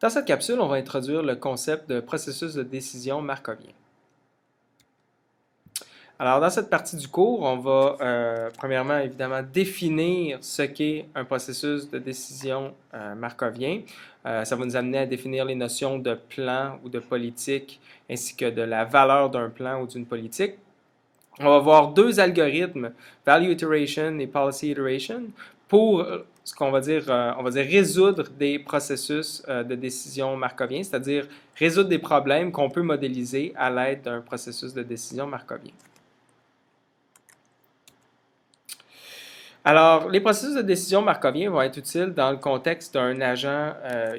Dans cette capsule, on va introduire le concept de processus de décision markovien. Alors, dans cette partie du cours, on va premièrement, évidemment, définir ce qu'est un processus de décision markovien. Ça va nous amener à définir les notions de plan ou de politique, ainsi que de la valeur d'un plan ou d'une politique. On va voir deux algorithmes, Value Iteration et Policy Iteration, pour ce qu'on va dire, résoudre des processus de décision markovien, c'est-à-dire résoudre des problèmes qu'on peut modéliser à l'aide d'un processus de décision markovien. Alors, les processus de décision markovien vont être utiles dans le contexte d'un agent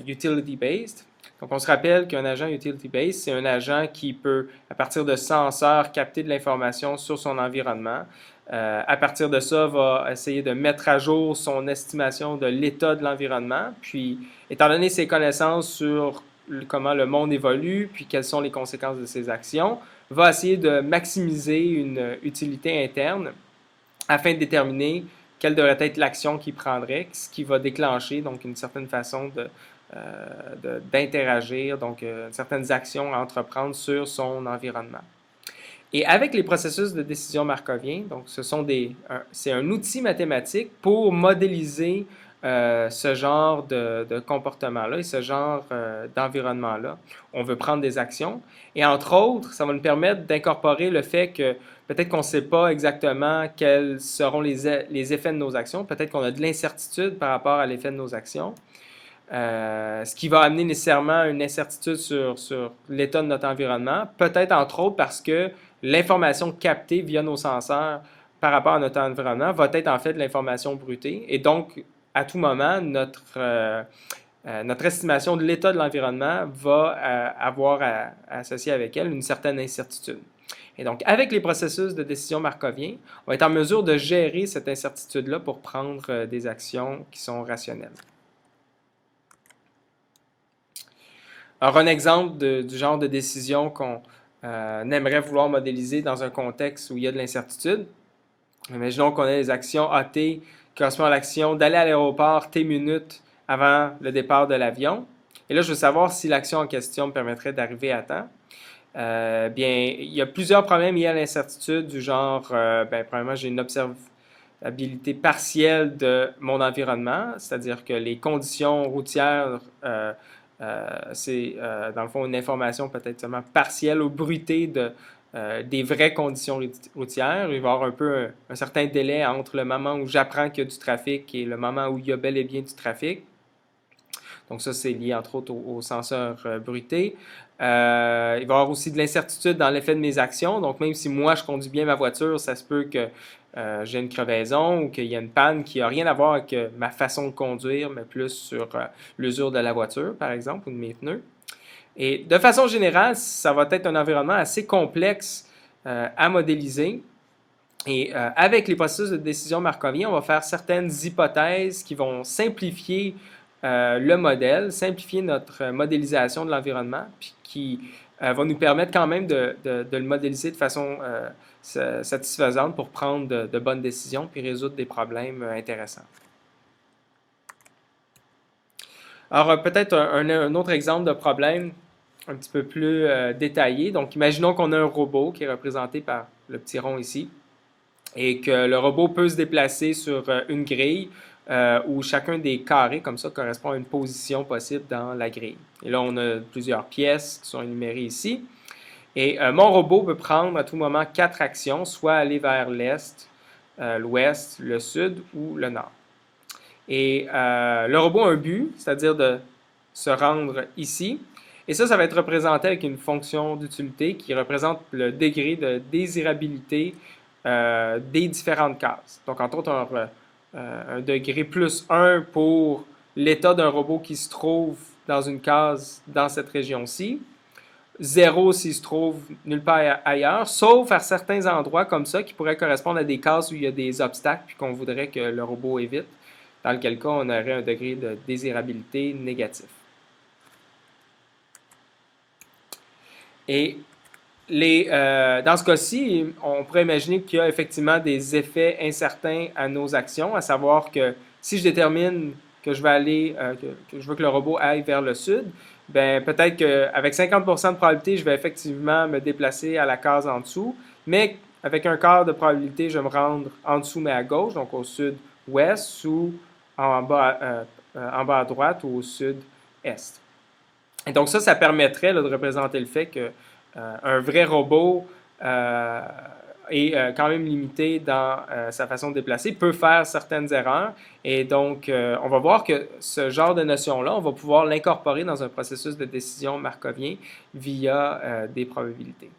utility-based. Donc, on se rappelle qu'un agent utility-based, c'est un agent qui peut, à partir de senseurs, capter de l'information sur son environnement. À partir de ça, va essayer de mettre à jour son estimation de l'état de l'environnement. Puis, étant donné ses connaissances sur comment le monde évolue, puis quelles sont les conséquences de ses actions, va essayer de maximiser une utilité interne afin de déterminer quelle devrait être l'action qu'il prendrait, ce qui va déclencher donc une certaine façon d'interagir, donc certaines actions à entreprendre sur son environnement. Et avec les processus de décision markovien, donc c'est un outil mathématique pour modéliser ce genre de comportement-là et ce genre d'environnement-là. On veut prendre des actions. Et entre autres, ça va nous permettre d'incorporer le fait que peut-être qu'on ne sait pas exactement quels seront les effets de nos actions. Peut-être qu'on a de l'incertitude par rapport à l'effet de nos actions. Ce qui va amener nécessairement une incertitude sur l'état de notre environnement. Peut-être entre autres parce que l'information captée via nos senseurs par rapport à notre environnement va être en fait de l'information brutée. Et donc, à tout moment, notre estimation de l'état de l'environnement va avoir associé avec elle une certaine incertitude. Et donc, avec les processus de décision markovien, on va être en mesure de gérer cette incertitude-là pour prendre des actions qui sont rationnelles. Alors, un exemple du genre de décision qu'on aimerait vouloir modéliser dans un contexte où il y a de l'incertitude. Imaginons qu'on a des actions AT qui correspondent à l'action d'aller à l'aéroport T minutes avant le départ de l'avion. Et là, je veux savoir si l'action en question me permettrait d'arriver à temps. Bien, il y a plusieurs problèmes liés à l'incertitude du genre, premièrement, j'ai une observabilité partielle de mon environnement, c'est-à-dire que les conditions routières c'est dans le fond une information peut-être seulement partielle ou bruitée des vraies conditions routières. Il va y avoir un peu un certain délai entre le moment où j'apprends qu'il y a du trafic et le moment où il y a bel et bien du trafic. Donc ça, c'est lié entre autres au senseur bruité. Il va y avoir aussi de l'incertitude dans l'effet de mes actions. Donc même si moi, je conduis bien ma voiture, ça se peut que j'ai une crevaison ou qu'il y a une panne qui n'a rien à voir avec ma façon de conduire, mais plus sur l'usure de la voiture, par exemple, ou de mes pneus. Et de façon générale, ça va être un environnement assez complexe à modéliser. Et avec les processus de décision markovien, on va faire certaines hypothèses qui vont simplifier le modèle, simplifier notre modélisation de l'environnement, puis qui va nous permettre quand même de le modéliser de façon satisfaisante pour prendre de bonnes décisions puis résoudre des problèmes intéressants. Alors, peut-être un autre exemple de problème un petit peu plus détaillé. Donc, imaginons qu'on a un robot qui est représenté par le petit rond ici et que le robot peut se déplacer sur une grille où chacun des carrés comme ça correspond à une position possible dans la grille. Et là, on a plusieurs pièces qui sont énumérées ici. Et mon robot peut prendre à tout moment 4 actions, soit aller vers l'est, l'ouest, le sud ou le nord. Et le robot a un but, c'est-à-dire de se rendre ici. Et ça va être représenté avec une fonction d'utilité qui représente le degré de désirabilité des différentes cases. Donc, entre autres, un degré plus 1 pour l'état d'un robot qui se trouve dans une case dans cette région-ci. 0 s'il se trouve nulle part ailleurs, sauf à certains endroits comme ça qui pourraient correspondre à des cases où il y a des obstacles puis qu'on voudrait que le robot évite, dans lequel cas on aurait un degré de désirabilité négatif. Et dans ce cas-ci, on pourrait imaginer qu'il y a effectivement des effets incertains à nos actions, à savoir que si je détermine que je vais aller, que je veux que le robot aille vers le sud, ben peut-être qu'avec 50% de probabilité, je vais effectivement me déplacer à la case en dessous, mais avec un quart de probabilité, je vais me rendre en dessous mais à gauche, donc au sud-ouest ou en bas à droite ou au sud-est. Et donc ça permettrait là, de représenter le fait que un vrai robot est quand même limité dans sa façon de déplacer, peut faire certaines erreurs. Et donc, on va voir que ce genre de notion-là, on va pouvoir l'incorporer dans un processus de décision markovien via des probabilités.